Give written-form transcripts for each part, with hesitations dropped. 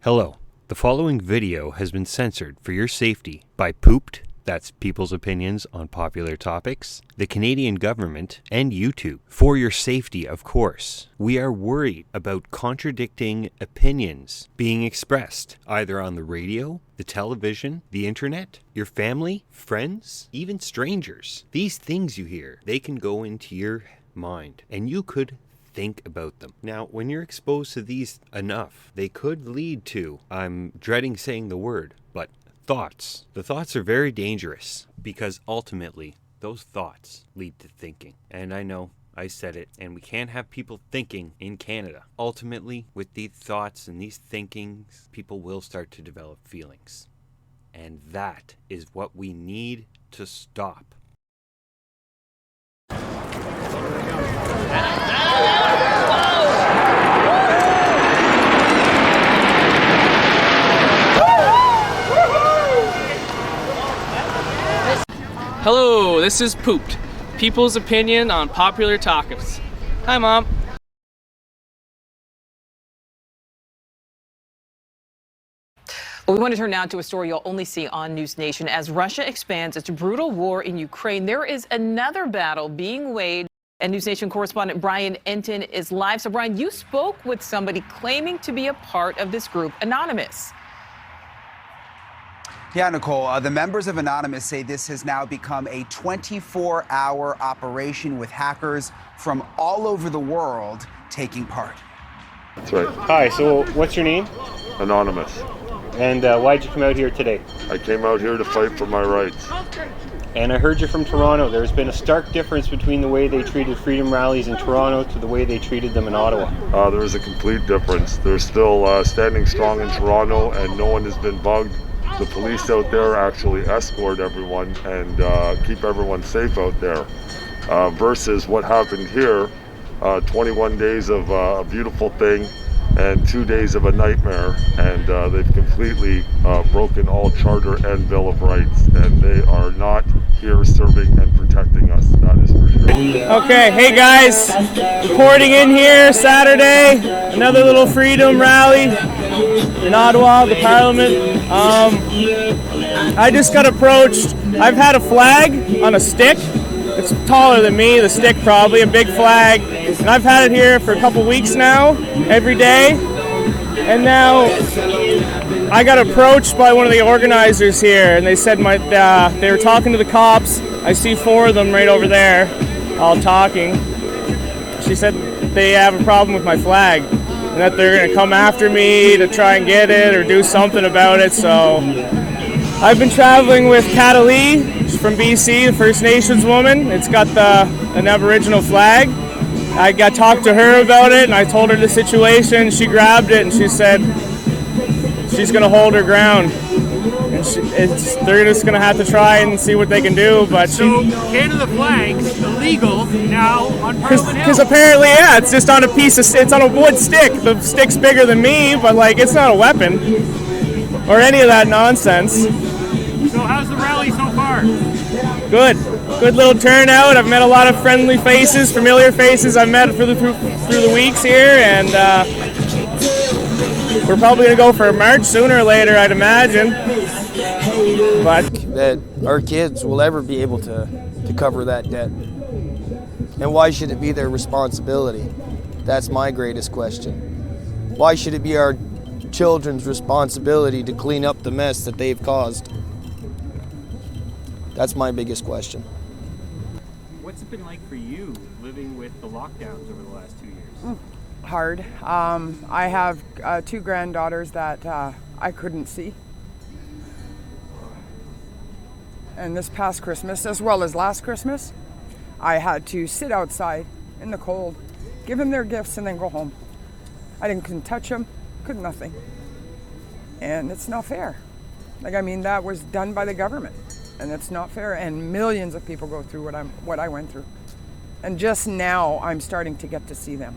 Hello. The following video has been censored for your safety by P.O.O.P.T, that's People's Opinions on Popular Topics, the Canadian government, and YouTube. For your safety, of course. We are worried about contradicting opinions being expressed either on the radio, the television, the internet, your family, friends, even strangers. These things you hear, they can go into your mind, and you could think about them. Now, when you're exposed to these enough, they could lead to, I'm dreading saying the word, but thoughts. The thoughts are very dangerous because ultimately those thoughts lead to thinking. And I know I said it, and we can't have people thinking in Canada. Ultimately, with these thoughts and these thinkings, people will start to develop feelings. And that is what we need to stop. Hello, this is P.O.O.P.T, People's Opinion on Popular Topics. Hi, Mom. Well, we want to turn now to a story you'll only see on News Nation. As Russia expands its brutal war in Ukraine, there is another battle being waged. And News Nation correspondent Brian Enton is live. So, Brian, you spoke with somebody claiming to be a part of this group, Anonymous. Yeah, Nicole, the members of Anonymous say this has now become a 24-hour operation with hackers from all over the world taking part. That's right. Hi, so what's your name? Anonymous. And why'd you come out here today? I came out here to fight for my rights. And I heard you're from Toronto. There's been a stark difference between the way they treated freedom rallies in Toronto to the way they treated them in Ottawa. There is a complete difference. They're still standing strong in Toronto, and no one has been bugged. The police out there actually escort everyone and keep everyone safe out there. Versus what happened here, 21 days of a beautiful thing and 2 days of a nightmare, and they've completely broken all charter and Bill of Rights, and they are not here serving and protecting us, that is for sure. Okay, hey guys, reporting in here Saturday, another little freedom rally in Ottawa, the Parliament. I just got approached. I've had a flag on a stick. It's taller than me, the stick probably, a big flag. And I've had it here for a couple weeks now, every day. And now I got approached by one of the organizers here, and they said they were talking to the cops. I see 4 of them right over there, all talking. She said they have a problem with my flag, and that they're going to come after me to try and get it or do something about it. So I've been traveling with Catalee. She's from BC, the First Nations woman. It's got an Aboriginal flag. I got talked to her about it, and I told her the situation. She grabbed it, and she said she's going to hold her ground. And they're just going to have to try and see what they can do. But so Canada flag's illegal now on Parliament Hill. Because apparently, yeah, it's just on a it's on a wood stick. The stick's bigger than me, but like it's not a weapon or any of that nonsense. So how's the rally so far? Good little turnout. I've met a lot of friendly faces, familiar faces I've met through the weeks here, and we're probably going to go for a march sooner or later, I'd imagine. But that our kids will ever be able to cover that debt. And why should it be their responsibility? That's my greatest question. Why should it be our children's responsibility to clean up the mess that they've caused? That's my biggest question. What's it been like for you living with the lockdowns over the last 2 years? Hard. I have 2 granddaughters that I couldn't see. And this past Christmas, as well as last Christmas, I had to sit outside in the cold, give them their gifts, and then go home. I couldn't touch them, couldn't nothing. And it's not fair. That was done by the government. And it's not fair, and millions of people go through what I went through. And just now, I'm starting to get to see them.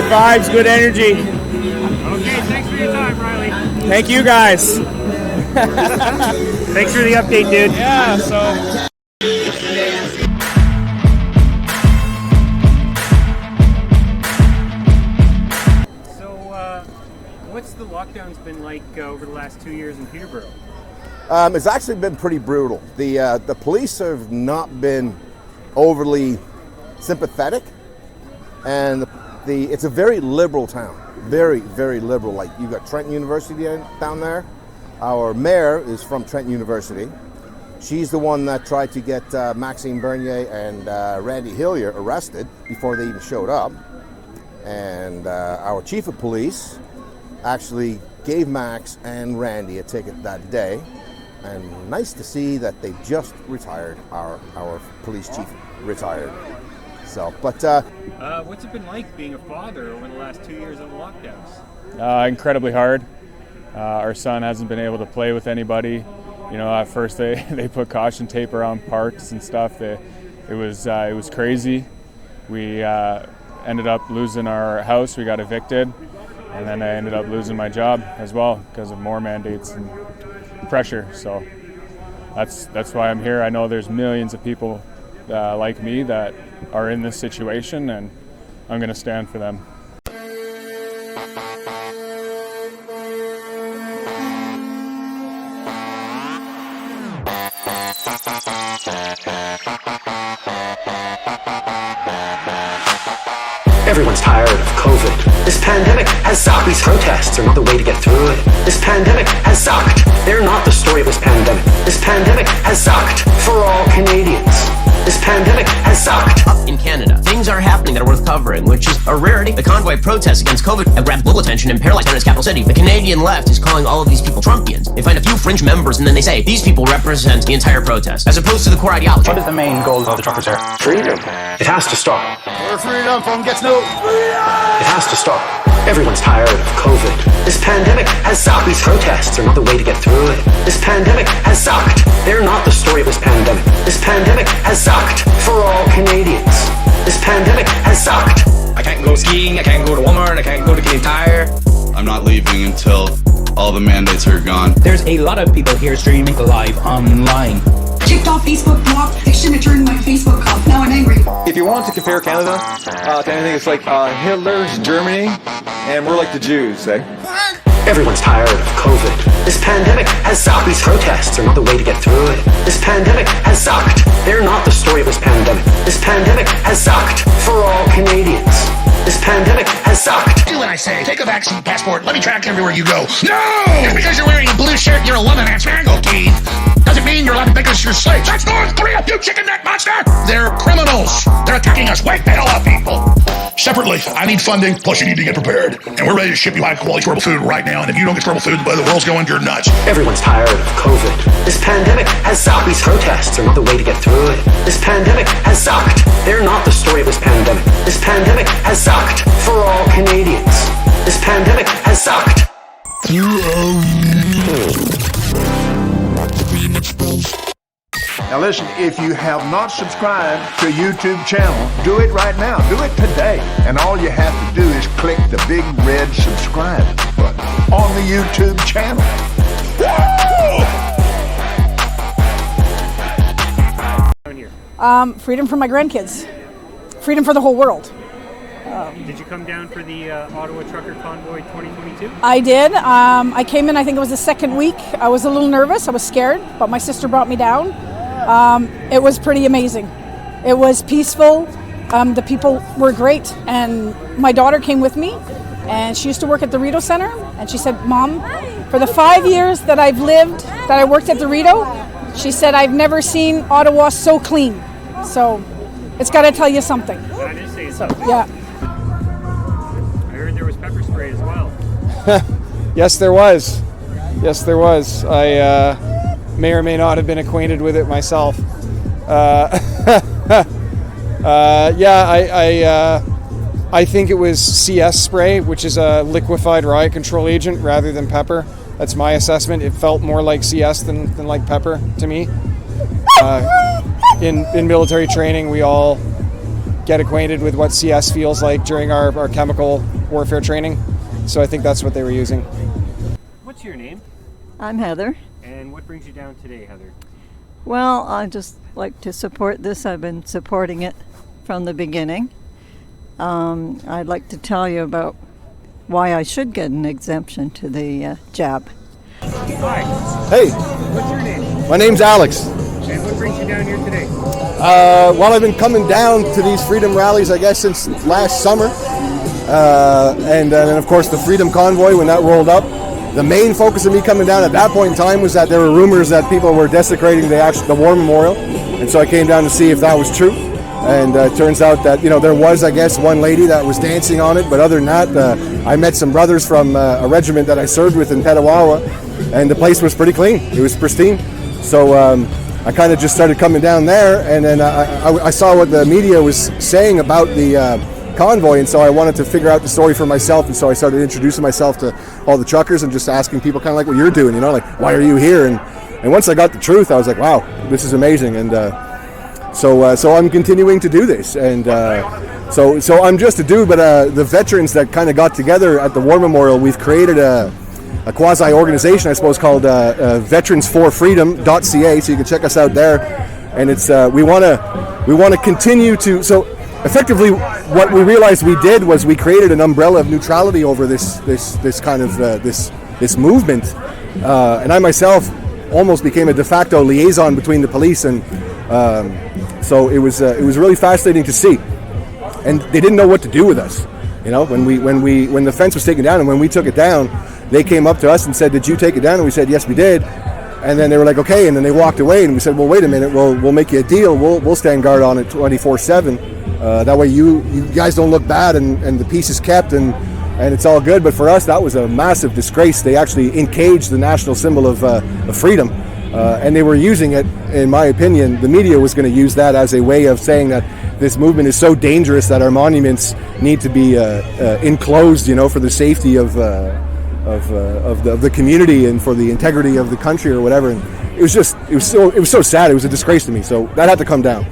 vibes, good energy. Okay, thanks for your time, Riley. Thank you guys. Thanks for the update, dude. Yeah, so. What's the lockdowns been like over the last 2 years in Peterborough? It's actually been pretty brutal. The police have not been overly sympathetic, and it's a very liberal town, very, very liberal. Like, you've got Trent University down there. Our mayor is from Trent University. She's the one that tried to get Maxime Bernier and Randy Hillier arrested before they even showed up. And our chief of police actually gave Max and Randy a ticket that day. And nice to see that they just retired. Our police chief retired. So, but what's it been like being a father over the last 2 years of the lockdowns? Incredibly hard. Our son hasn't been able to play with anybody. You know, at first they put caution tape around parks and stuff. It was crazy. We ended up losing our house. We got evicted, and then I ended up losing my job as well because of more mandates and pressure. So that's why I'm here. I know there's millions of people like me that are in this situation, and I'm going to stand for them. Everyone's tired of COVID. This pandemic has sucked. These protests are not the way to get through it. This pandemic has sucked. They're not the story of this pandemic. This pandemic has sucked for all Canadians. This pandemic has sucked. Up in Canada, things are happening that are worth covering, which is a rarity. The convoy protests against COVID have grabbed global attention and paralyzed Canada's capital city. The Canadian left is calling all of these people Trumpians. They find a few fringe members and then they say, these people represent the entire protest, as opposed to the core ideology. What is the main goal of the truckers here? Freedom. It has to stop. where freedom from gets no. It has to stop. Everyone's tired of COVID. This pandemic has sucked. These protests are not the way to get through it. This pandemic has sucked. They're not the story of this pandemic. This pandemic has sucked for all Canadians. This pandemic has sucked. I can't go skiing, I can't go to Walmart, I can't go to Canadian Tire. I'm not leaving until all the mandates are gone. There's a lot of people here streaming live online. Kicked off Facebook, blocked. They shouldn't have turned my Facebook off. Now I'm angry. If you want to compare Canada to anything, it's like Hitler's Germany, and we're like the Jews, eh? Everyone's tired of COVID. This pandemic has sucked. These protests are not the way to get through it. This pandemic has sucked. They're not the story of this pandemic. This pandemic has sucked for all Canadians. This pandemic has sucked. Do what I say. Take a vaccine passport. Let me track everywhere you go. No! Just because you're wearing a blue shirt, you're a woman-ass mango teen. Doesn't mean you're allowed to make us your slaves. That's North Korea, you chicken neck monster! They're criminals. They're attacking us. Wake the hell up, people. Separately, I need funding, plus you need to get prepared. And we're ready to ship you high-quality storable food right now. And if you don't get storable food, the way the world's going, you're nuts. Everyone's tired of COVID. This pandemic has sucked. These protests are not the way to get through it. This pandemic has sucked. They're not the story of this pandemic. This pandemic has sucked for all Canadians. This pandemic has sucked. Now listen, if you have not subscribed to a YouTube channel, do it right now. Do it today. And all you have to do is click the big red subscribe button on the YouTube channel. Freedom for my grandkids. Freedom for the whole world. Did you come down for the Ottawa Trucker Convoy 2022? I did. I came in, I think it was the second week. I was a little nervous. I was scared, but my sister brought me down. It was pretty amazing. It was peaceful. The people were great. And my daughter came with me, and she used to work at the Rideau Center. And she said, Mom, for the 5 years that I've lived, that I worked at the Rideau, she said, I've never seen Ottawa so clean. So it's got to tell you something. That is saying something. Yeah. I heard there was pepper spray as well. Yes, there was. Yes, there was. I may or may not have been acquainted with it myself. I think it was CS spray, which is a liquefied riot control agent rather than pepper. That's my assessment. It felt more like CS than like pepper to me. In military training, we all get acquainted with what CS feels like during our chemical warfare training. So I think that's what they were using. What's your name? I'm Heather. And what brings you down today, Heather? Well, I just like to support this. I've been supporting it from the beginning. I'd like to tell you about why I should get an exemption to the jab. Hi. Hey, What's your name? my name's Alex. And what brings you down here today? Well, I've been coming down to these freedom rallies, I guess, since last summer. And then, of course, the Freedom Convoy, when that rolled up. The main focus of me coming down at that point in time was that there were rumors that people were desecrating the war memorial. And so I came down to see if that was true. And it turns out that, there was, I guess, one lady that was dancing on it. But other than that, I met some brothers from a regiment that I served with in Ottawa. And the place was pretty clean. It was pristine. So I kind of just started coming down there. And then I saw what the media was saying about the convoy, and so I wanted to figure out the story for myself, and so I started introducing myself to all the truckers and just asking people kind of like what you're doing, like, why are you here? And once I got the truth, I was like, wow, this is amazing. And so I'm continuing to do this, and so I'm just a dude, but the veterans that kind of got together at the War Memorial, we've created a quasi organization, I suppose, called veteransforfreedom.ca, so you can check us out there. And it's we want to continue to effectively, what we realized we did was we created an umbrella of neutrality over this kind of this movement, and I myself almost became a de facto liaison between the police, and so it was really fascinating to see. And they didn't know what to do with us, when the fence was taken down, and when we took it down, they came up to us and said, "Did you take it down?" And we said, "Yes, we did." And then they were like, "Okay," and then they walked away, and we said, "Well, wait a minute, we'll make you a deal. We'll stand guard on it 24/7. That way you guys don't look bad, and the peace is kept, and it's all good." But for us, that was a massive disgrace. They actually encaged the national symbol of freedom, and they were using it, in my opinion, the media was going to use that as a way of saying that this movement is so dangerous that our monuments need to be enclosed, for the safety of the community and for the integrity of the country or whatever. And it was so sad. It was a disgrace to me. So that had to come down.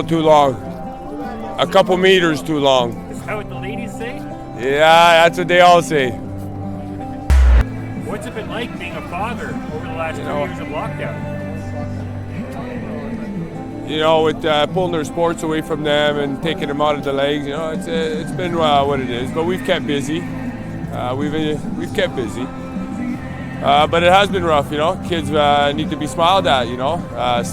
Too long. A couple meters too long. Is that what the ladies say? Yeah, that's what they all say. What's it been like being a father over the last 2 years of lockdown? With pulling their sports away from them and taking them out of the legs, it's been what it is. But we've kept busy. We've kept busy. But it has been rough, you know. Kids need to be smiled at, you know.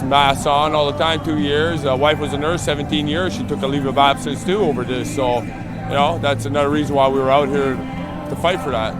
Masks on all the time, 2 years. Wife was a nurse, 17 years. She took a leave of absence too over this. So, you know, that's another reason why we were out here to fight for that.